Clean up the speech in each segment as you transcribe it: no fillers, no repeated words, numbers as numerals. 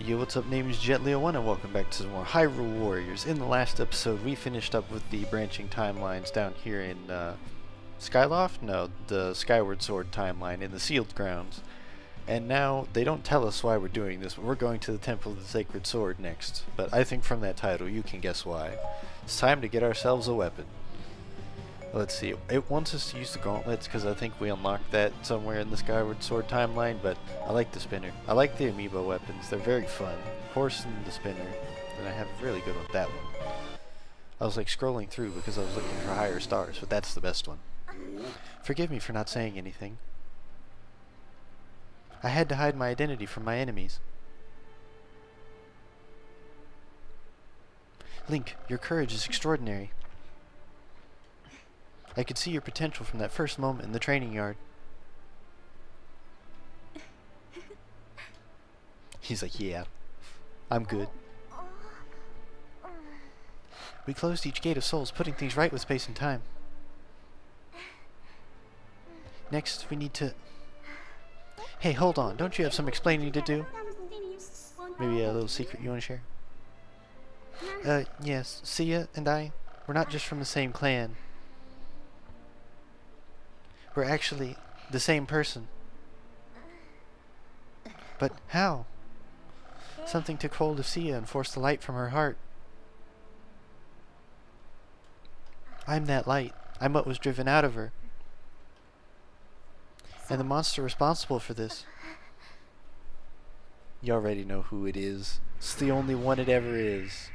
Yo, what's up? Name is Jet1 and welcome back to some more Hyrule Warriors. In the last episode, we finished up with the branching timelines down here in Skyloft? No, the Skyward Sword timeline in the Sealed Grounds. And now, they don't tell us why we're doing this, but we're going to the Temple of the Sacred Sword next. But I think from that title, you can guess why. It's time to get ourselves a weapon. Let's see, it wants us to use the gauntlets because I think we unlocked that somewhere in the Skyward Sword timeline, but I like the spinner. I like the amiibo weapons, they're very fun. Horse and the spinner, and I have a really good one with that one. I was like scrolling through because I was looking for higher stars, but that's the best one. Forgive me for not saying anything. I had to hide my identity from my enemies. Link, your courage is extraordinary. I could see your potential from that first moment in the training yard. He's like, yeah, I'm good. We closed each gate of souls, putting things right with space and time. Next, we need to... Hey, hold on. Don't you have some explaining to do? Maybe a little secret you want to share? Yes. Sia and I, we're not just from the same clan. We're actually the same person. But how? Something took hold of Sia and forced the light from her heart. I'm that light. I'm what was driven out of her. And the monster responsible for this. You already know who it is. It's the only one it ever is.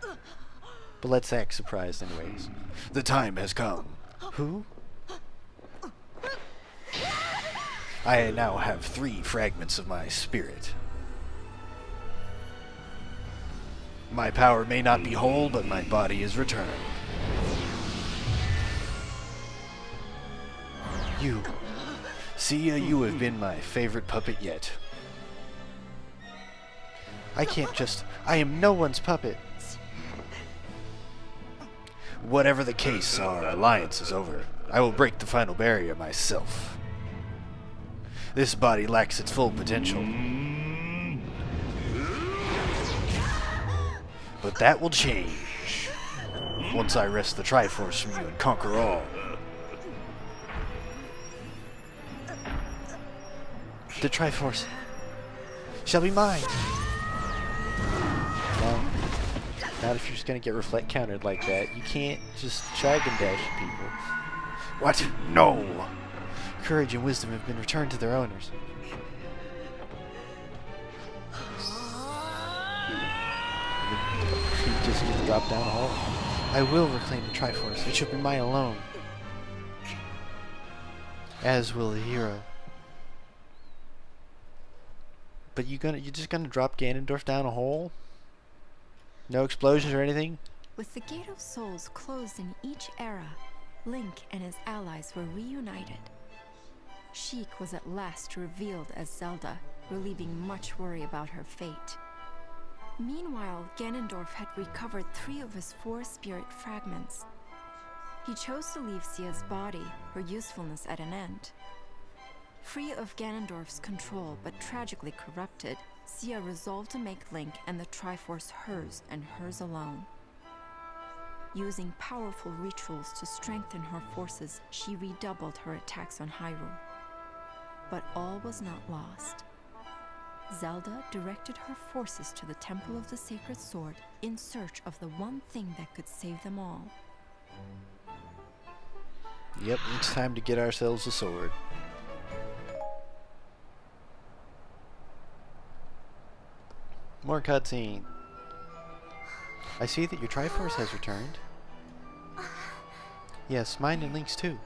But let's act surprised anyways. The time has come. Who? I now have 3 fragments of my spirit. My power may not be whole, but my body is returned. You. Sia, you have been my favorite puppet yet. I am no one's puppet. Whatever the case, our alliance is over. I will break the final barrier myself. This body lacks its full potential. But that will change once I wrest the Triforce from you and conquer all. The Triforce shall be mine. No, not if you're just gonna get reflect countered like that. You can't just drag and dash people. What? No! Courage and wisdom have been returned to their owners. He just gets dropped down a hole. I will reclaim the Triforce. It shall be mine alone. As will the hero. But you're just gonna drop Ganondorf down a hole? No explosions or anything? With the Gate of Souls closed in each era, Link and his allies were reunited. Sheik was at last revealed as Zelda, relieving much worry about her fate. Meanwhile, Ganondorf had recovered 3 of his 4 spirit fragments. He chose to leave Sia's body, her usefulness at an end. Free of Ganondorf's control but tragically corrupted, Sia resolved to make Link and the Triforce hers and hers alone. Using powerful rituals to strengthen her forces, she redoubled her attacks on Hyrule. But all was not lost. Zelda directed her forces to the Temple of the Sacred Sword in search of the one thing that could save them all. Yep, it's time to get ourselves a sword. More cutscene. I see that your Triforce has returned. Yes, mine and Link's too.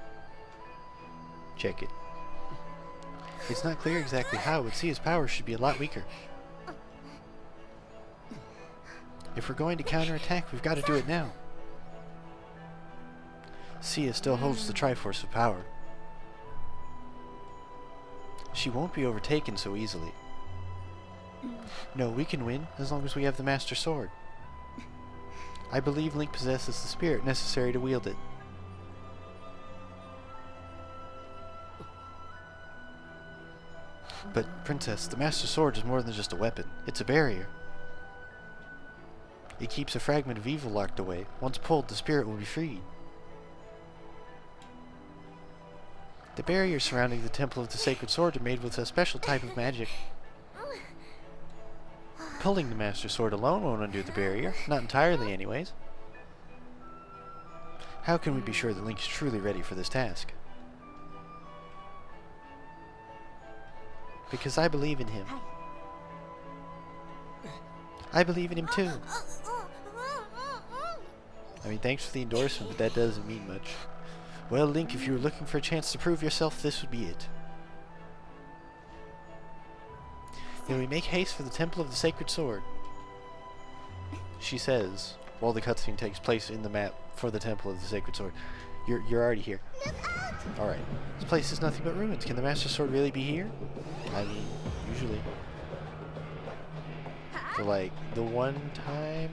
Check it. It's not clear exactly how, but Sia's power should be a lot weaker. If we're going to counterattack, we've got to do it now. Sia still holds the Triforce of power. She won't be overtaken so easily. No, we can win, as long as we have the Master Sword. I believe Link possesses the spirit necessary to wield it. But, Princess, the Master Sword is more than just a weapon. It's a barrier. It keeps a fragment of evil locked away. Once pulled, the spirit will be freed. The barriers surrounding the Temple of the Sacred Sword are made with a special type of magic. Pulling the Master Sword alone won't undo the barrier. Not entirely, anyways. How can we be sure that Link is truly ready for this task? Because I believe in him. I believe in him too. I mean, thanks for the endorsement, but that doesn't mean much. Well, Link, if you were looking for a chance to prove yourself, this would be it. Then we make haste for the Temple of the Sacred Sword. She says, while the cutscene takes place in the map for the Temple of the Sacred Sword. You're already here. Alright. This place is nothing but ruins. Can the Master Sword really be here? I mean, usually. So, like, the one time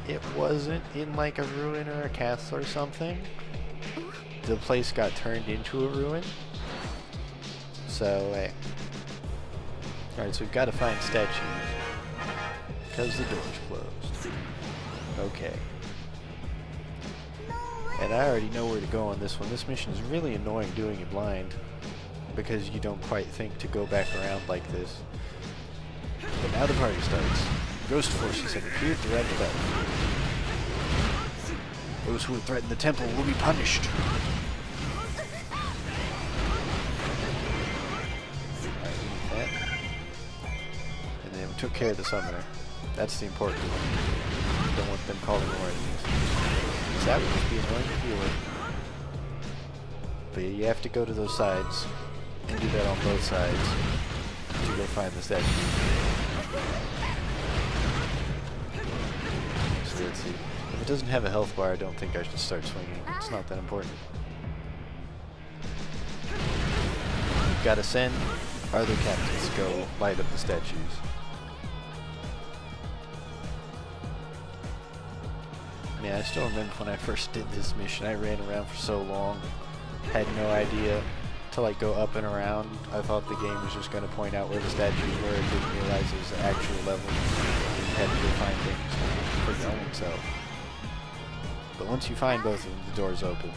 it wasn't in, like, a ruin or a castle or something, the place got turned into a ruin. So, alright, so we've got to find statues. Because the door's closed. Okay. And I already know where to go on this one. This mission is really annoying doing it blind, because you don't quite think to go back around like this. But now the party starts. Ghost forces have appeared throughout the battle. Those who threaten the temple will be punished. Alright, we need that. And then we took care of the summoner. That's the important one. Don't want them calling more enemies. That would just be annoying to deal with. But yeah, you have to go to those sides and do that on both sides to go find the statue. So let's see. If it doesn't have a health bar, I don't think I should start swinging. It's not that important. We've got to send our other captains to go light up the statues. Yeah, I still remember when I first did this mission, I ran around for so long, had no idea to like go up and around. I thought the game was just going to point out where the statues were. I didn't realize it was the actual level. You had to go find things for your own self. But once you find both of them, the door's open.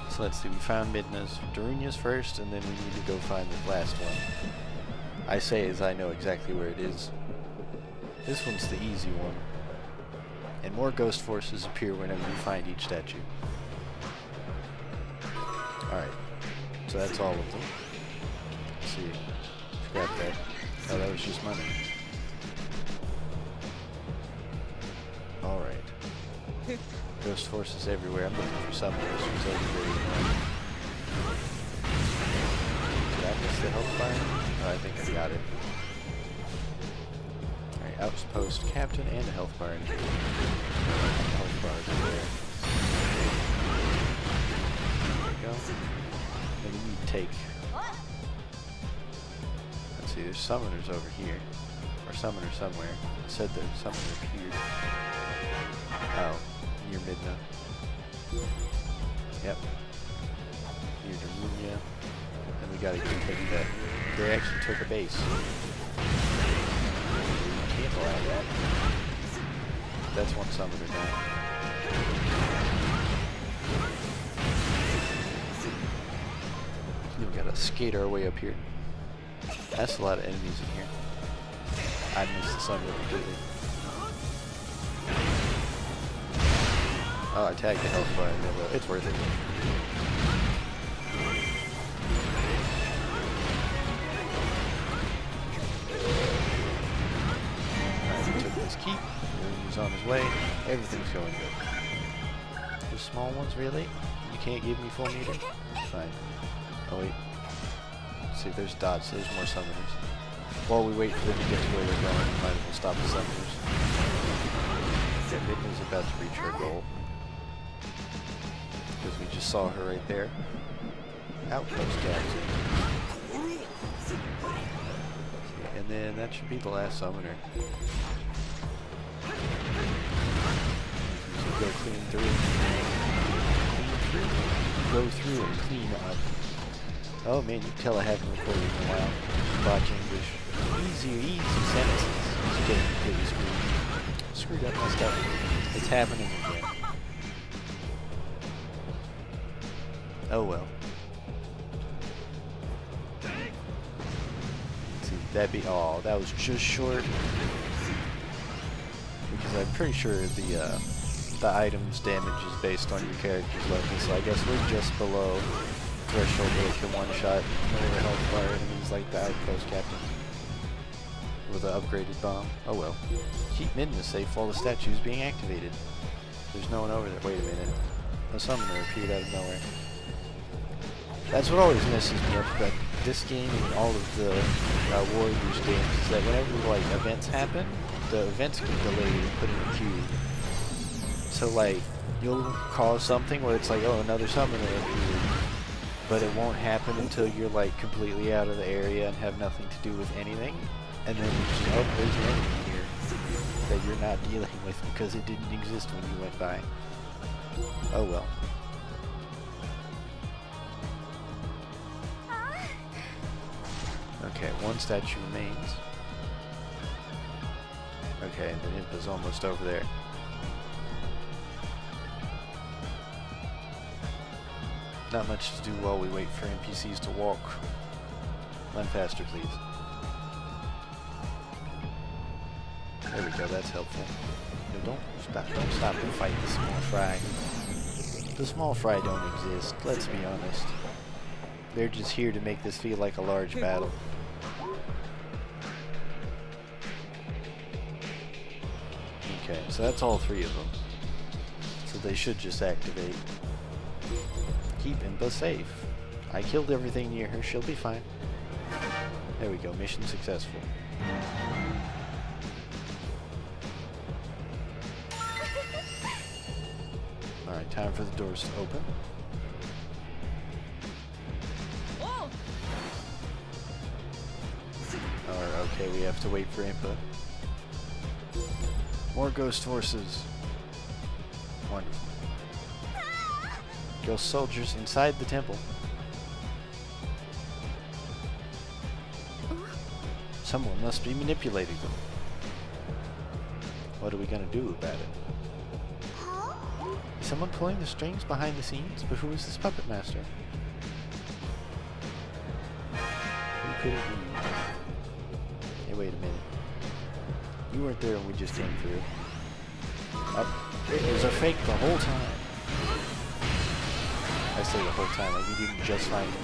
So let's see, we found Midna's Darunia's first, and then we need to go find the last one. I say as I know exactly where it is. This one's the easy one. And more ghost forces appear whenever you find each statue. Alright, so that's all of them. Let's see, scrap that. Oh, that was just money. Alright. Ghost forces everywhere. I'm looking for some ghosts everywhere. Did I miss the health bar? Oh, I think I got it. Alright, outpost captain and a health bar in here. Health bars in there. There we go. Maybe we need to take. Let's see, there's summoners over here. Or summoner somewhere. It said that summoner appeared. Oh. Near Midna. Yep. Near Darunia. And we gotta go take that. They actually took a base. Can't allow that. That's one summoner now. We gotta skate our way up here. That's a lot of enemies in here. I missed the summoner completely. Oh, I tagged the health bar in there, but it's worth it. Alright, we took this keep. He's on his way. Everything's going good. The small ones, really? You can't give me full meter? Fine. Oh, wait. See, there's dots. There's more summoners. While we wait for them to get to where they're going, we might as well stop the summoners. Yeah, Midna's about to reach her goal. Because we just saw her right there. Outpost captain. And then that should be the last summoner. So go clean through. go through and clean up. Oh man, you can tell I haven't recorded in a while. Botch English. Easy sentences. It's getting completely screwed up, messed up. It's happening again. Oh well. See, that was just short. Because I'm pretty sure the item's damage is based on your character's level, so I guess we're just below threshold where it can one-shot lower health bar enemies like the Outpost Captain with an upgraded bomb. Oh well. Keep Midna safe while the statue is being activated. There's no one over there. Wait a minute. A summoner appeared out of nowhere. That's what always messes me up about this game and all of the Warriors games, is that whenever like events happen, the events get delayed and put in a queue. So like, you'll cause something where it's like, oh, another summoner appeared, but it won't happen until you're like completely out of the area and have nothing to do with anything, and then you just, oh, there's an enemy here that you're not dealing with because it didn't exist when you went by. Oh well. Okay, one statue remains. Okay, the Impa's almost over there. Not much to do while we wait for NPCs to walk. Run faster, please. There we go, that's helpful. No, don't stop and fight the small fry. The small fry don't exist, let's be honest. They're just here to make this feel like a large battle. Okay, so that's all three of them. So they should just activate. Keep Impa safe. I killed everything near her, she'll be fine. There we go, mission successful. Alright, time for the doors to open. Alright, okay, we have to wait for Impa. More ghost forces. Wonderful. Ghost soldiers inside the temple. Someone must be manipulating them. What are we gonna do about it? Is someone pulling the strings behind the scenes? But who is this puppet master? Who could it be? Hey, wait a minute. You weren't there when we just came through. It was a fake the whole time. I say the whole time, like you didn't just find me.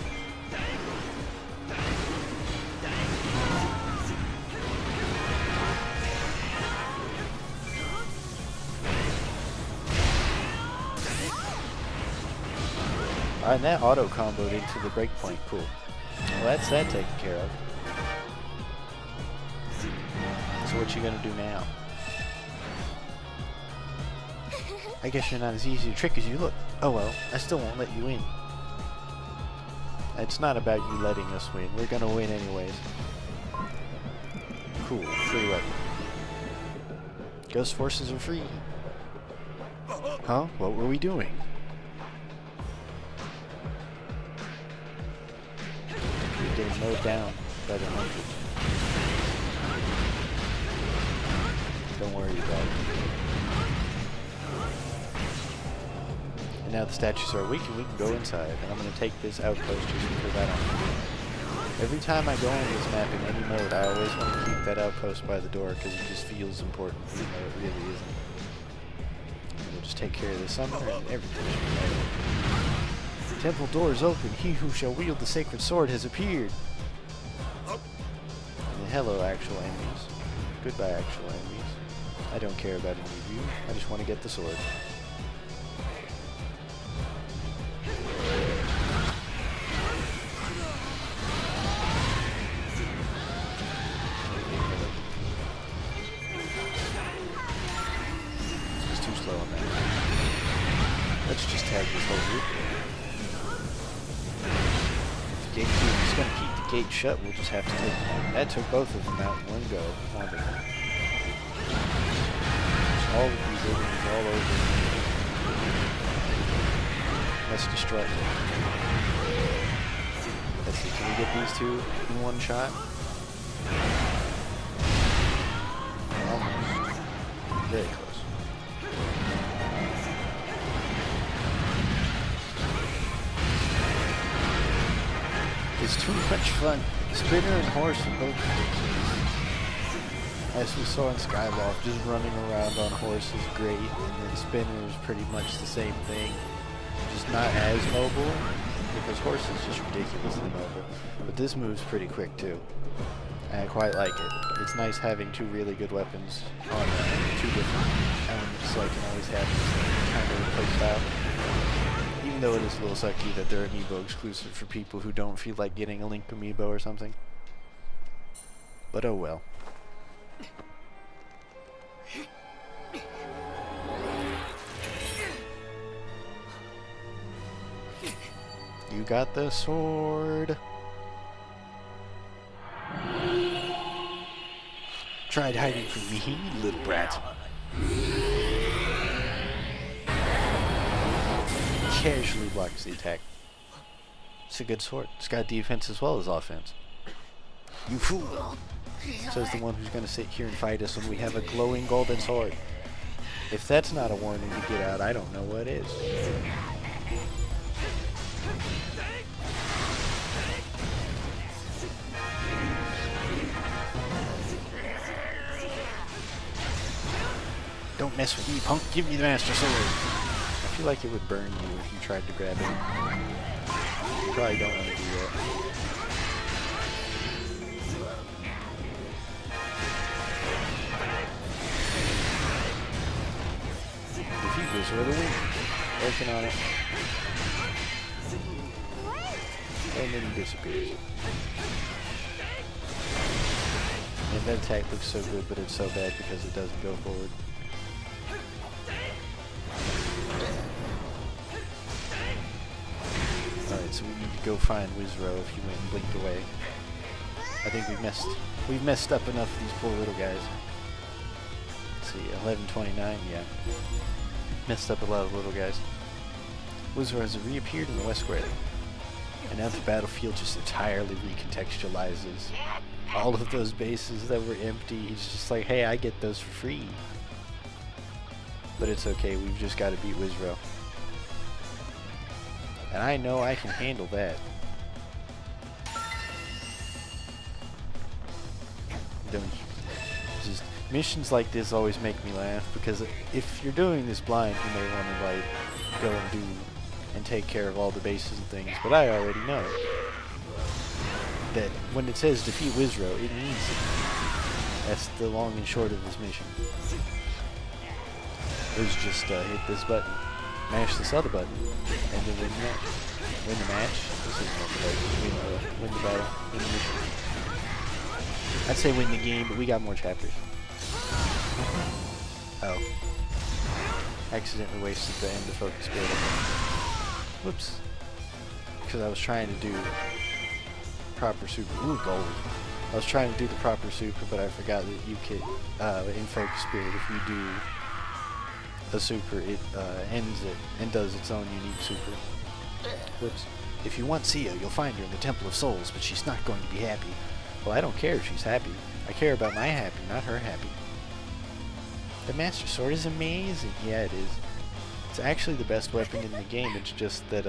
Alright, that auto comboed into the breakpoint. Cool. Well, that's that taken care of. So what you gonna do now? I guess you're not as easy to trick as you look. Oh well, I still won't let you in. It's not about you letting us win. We're gonna win anyways. Cool, free weapon. Ghost forces are free. Huh? What were we doing? We're getting mowed down by the hundreds. Don't worry about it. And now the statues are weak and we can go inside. And I'm going to take this outpost just because I don't. Every time I go into this map in any mode, I always want to keep that outpost by the door because it just feels important, even though it really isn't. And we'll just take care of the summoner and everything should be right. Temple doors open. He who shall wield the sacred sword has appeared. And hello, actual enemies. Goodbye, actual enemies. I don't care about any of you. I just want to get the sword. It's too slow on that. Let's just tag this whole group. If the gatekeeper is going to keep the gate shut, we'll just have to take them. That took both of them out in one go. Wonderful. All of these enemies all over. Let's destruct it. Let's see, can we get these two in one shot? Almost. Very close. It's too much fun. Spinner and horse are both ridiculous. As we saw in Skyloft, just running around on horse is great, and then Spinner is pretty much the same thing. Just not as mobile, because horse is just ridiculously mobile. But this moves pretty quick too. And I quite like it. It's nice having two really good weapons on two different elements, so I can always have this kind of play style. Even though it is a little sucky that they're amiibo exclusive for people who don't feel like getting a Link amiibo or something. But oh well. You got the sword. Tried hiding from me, you little brat. Casually blocks the attack. It's a good sword. It's got defense as well as offense. You fool! Says the one who's going to sit here and fight us when we have a glowing golden sword. If that's not a warning to get out, I don't know what is. Don't mess with me, punk. Give me the Master Sword. I feel like it would burn you if you tried to grab it. You probably don't want to do that. Defeat this with a win. Working on it. And then he disappears. And that attack looks so good, but it's so bad because it doesn't go forward. Alright, so we need to go find Wizrow if he went and blinked away. I think we've messed up enough of these poor little guys. Let's see, 1129, yeah. Messed up a lot of little guys. Wizrow has reappeared in the West Square. And now the battlefield just entirely recontextualizes all of those bases that were empty. He's just like, hey, I get those for free. But it's okay, we've just got to beat Wizrow. And I know I can handle that. Don't you? Just missions like this always make me laugh, because if you're doing this blind, you may want to like go and do and take care of all the bases and things, but I already know that when it says defeat Wizrow, it means it. That's the long and short of this mission. Is just hit this button, mash this other button, and then win the match. Win the match? This isn't what the win the battle, win the mission. I'd say win the game, but we got more chapters. Oh. Accidentally wasted the end of Focus Spirit. Whoops. Because I was trying to do proper super. Ooh, gold. I was trying to do the proper super, but I forgot that you could, in Focus Spirit, if you do a super, it ends it and does its own unique super. Whoops. If you want Sia, you'll find her in the Temple of Souls, but she's not going to be happy. Well, I don't care if she's happy. I care about my happy, not her happy. The Master Sword is amazing. Yeah, it is. It's actually the best weapon in the game. It's just that,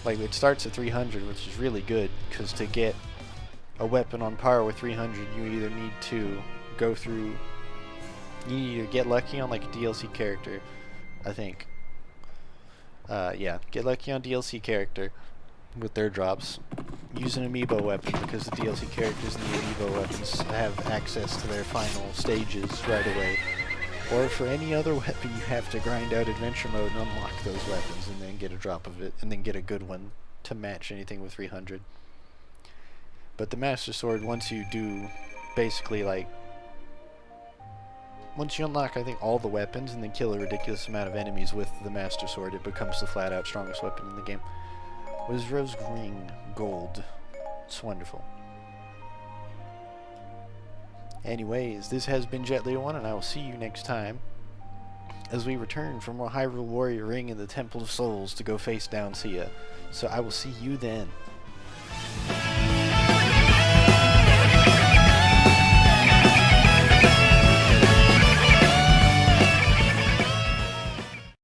like, it starts at 300, which is really good, because to get a weapon on par with 300, you either need to go through... You need to get lucky on like a DLC character, I think. Yeah, get lucky on DLC character with their drops. Use an amiibo weapon, because the DLC characters and the amiibo weapons have access to their final stages right away. Or for any other weapon, you have to grind out adventure mode and unlock those weapons and then get a drop of it, and then get a good one to match anything with 300. But the Master Sword, once you do basically like... Once you unlock, I think, all the weapons and then kill a ridiculous amount of enemies with the Master Sword, it becomes the flat-out strongest weapon in the game. Wizrow's ring, gold. It's wonderful. Anyways, this has been Jet1, and I will see you next time. as we return for more Hyrule Warrior Ring in the Temple of Souls to go face down Sia. So I will see you then.